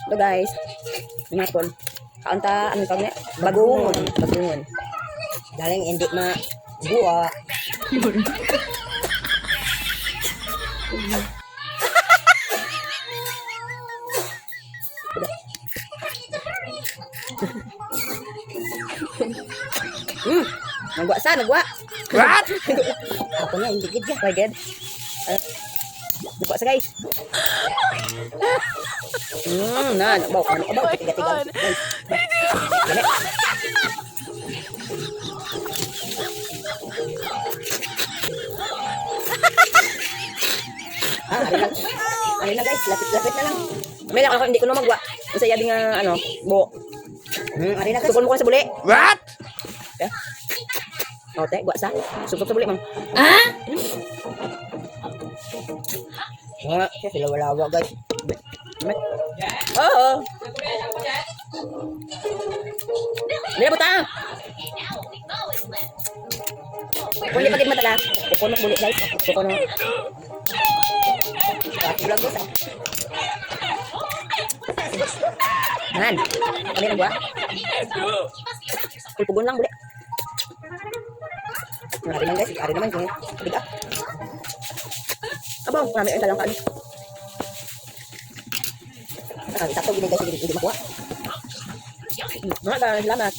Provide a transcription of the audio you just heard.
Ito guys. Minapon. Kaunta, ano tawag niya? Bagungon. Bagungon. Galing hindi buwa. Nagwa sa, nagwa. What? Ako na, hindi gid My God. Nagwa sa guys. Na, abaw, tiga-tiga. Dali. Ari na guys, lapit na lang. May lang ako, hindi ko na magwa. Ang saya din nga, buo. Ari na Tukol mo ko na sa buli. What? Yeah. O, te, gwa sa. Subok sa buli, ma'am. Nga, siya sila wala guys. Oo. Hindi na buta. Kung hindi pagid matala, tukol mo sa buli, guys. Tukol mo. Vlog ko sa. Man, kami na gwa. Pulpugon lang, buli. Ari naman guys, ari naman kung biga. Abang, marami ang talangkaan. Sakto gini guys, hindi makuha. Salamat.